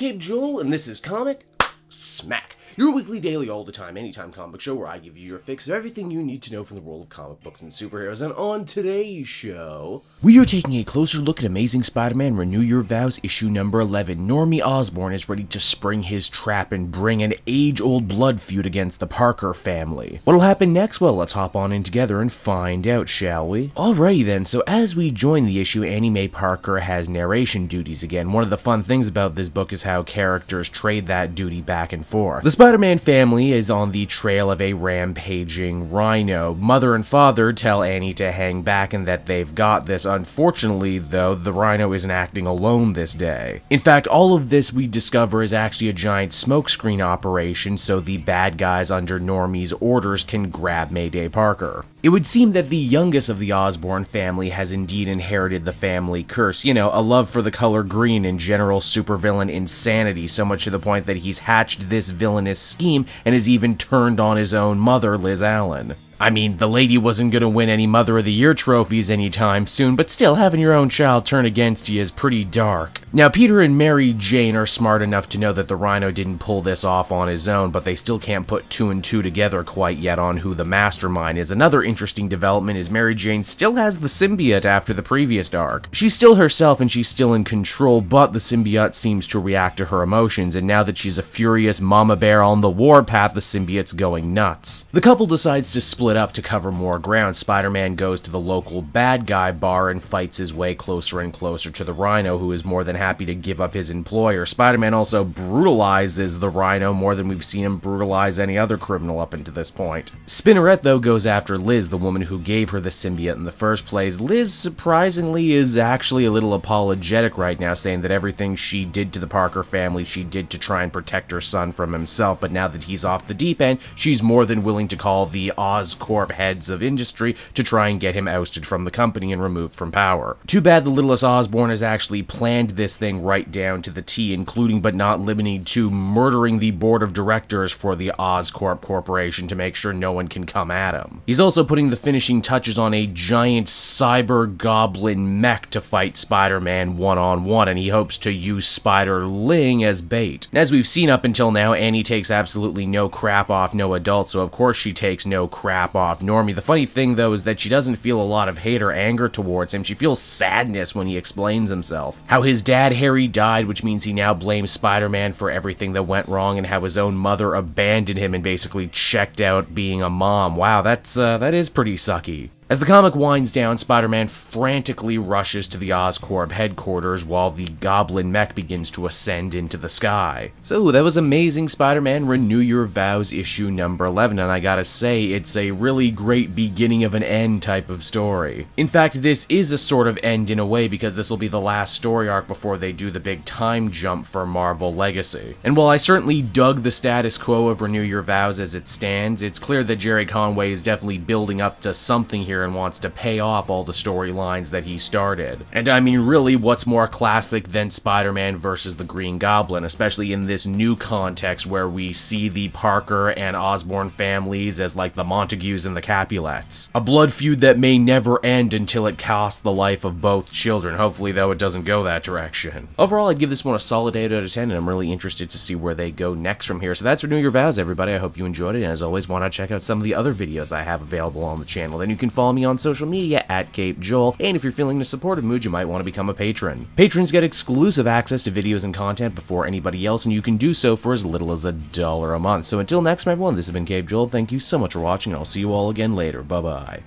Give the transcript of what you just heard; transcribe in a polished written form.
Cape Joel, and this is Comic Smack, your weekly, daily, all the time, anytime comic book show where I give you your fix of everything you need to know from the world of comic books and superheroes. And on today's show, we are taking a closer look at Amazing Spider-Man Renew Your Vows issue number 11. Normie Osborn is ready to spring his trap and bring an age-old blood feud against the Parker family. What'll happen next? Well, let's hop on in together and find out, shall we? Alrighty then, so as we join the issue, Annie Mae Parker has narration duties again. One of the fun things about this book is how characters trade that duty back and forth. The Spider-Man family is on the trail of a rampaging rhino. Mother and father tell Annie to hang back and that they've got this. Unfortunately, though, the rhino isn't acting alone this day. In fact, all of this we discover is actually a giant smokescreen operation so the bad guys under Normie's orders can grab Mayday Parker. It would seem that the youngest of the Osborn family has indeed inherited the family curse. You know, a love for the color green and general supervillain insanity, so much to the point that he's hatched this villainous scheme and has even turned on his own mother, Liz Allen. I mean, the lady wasn't gonna win any Mother of the Year trophies anytime soon, but still, having your own child turn against you is pretty dark. Now, Peter and Mary Jane are smart enough to know that the Rhino didn't pull this off on his own, but they still can't put two and two together quite yet on who the mastermind is. Another interesting development is Mary Jane still has the symbiote after the previous arc. She's still herself and she's still in control, but the symbiote seems to react to her emotions, and now that she's a furious mama bear on the warpath, the symbiote's going nuts. The couple decides to split up to cover more ground. Spider-Man goes to the local bad guy bar and fights his way closer and closer to the Rhino, who is more than happy to give up his employer. Spider-Man also brutalizes the Rhino more than we've seen him brutalize any other criminal up until this point. Spinneret, though, goes after Liz, the woman who gave her the symbiote in the first place. Liz, surprisingly, is actually a little apologetic right now, saying that everything she did to the Parker family, she did to try and protect her son from himself, but now that he's off the deep end, she's more than willing to call the Oscorp heads of industry to try and get him ousted from the company and removed from power. Too bad the littlest Osborn has actually planned this thing right down to the T, including but not limited to murdering the board of directors for the Oscorp Corporation to make sure no one can come at him. He's also putting the finishing touches on a giant cyber goblin mech to fight Spider-Man one-on-one, and he hopes to use Spider-Ling as bait. As we've seen up until now, Annie takes absolutely no crap off no adult, so of course she takes no crap off Normie. The funny thing, though, is that she doesn't feel a lot of hate or anger towards him. She feels sadness when he explains himself. How his dad, Harry, died, which means he now blames Spider-Man for everything that went wrong, and how his own mother abandoned him and basically checked out being a mom. Wow, that is pretty sucky. As the comic winds down, Spider-Man frantically rushes to the Oscorp headquarters while the Goblin mech begins to ascend into the sky. So that was Amazing Spider-Man Renew Your Vows issue number 11, and I gotta say, it's a really great beginning of an end type of story. In fact, this is a sort of end in a way, because this will be the last story arc before they do the big time jump for Marvel Legacy. And while I certainly dug the status quo of Renew Your Vows as it stands, it's clear that Jerry Conway is definitely building up to something here and wants to pay off all the storylines that he started. And I mean, really, what's more classic than Spider-Man versus the Green Goblin, especially in this new context where we see the Parker and Osborn families as like the Montagues and the Capulets. A blood feud that may never end until it costs the life of both children. Hopefully, though, it doesn't go that direction. Overall, I'd give this one a solid 8 out of 10, and I'm really interested to see where they go next from here. So that's Renew Your Vows, everybody. I hope you enjoyed it, and as always, why not check out some of the other videos I have available on the channel. Then you can follow me on social media at Cape Joel, and if you're feeling in a supportive mood, you might want to become a patron. Patrons get exclusive access to videos and content before anybody else, and you can do so for as little as $1 a month. So until next time, everyone, this has been Cape Joel. Thank you so much for watching, and I'll see you all again later. Bye-bye.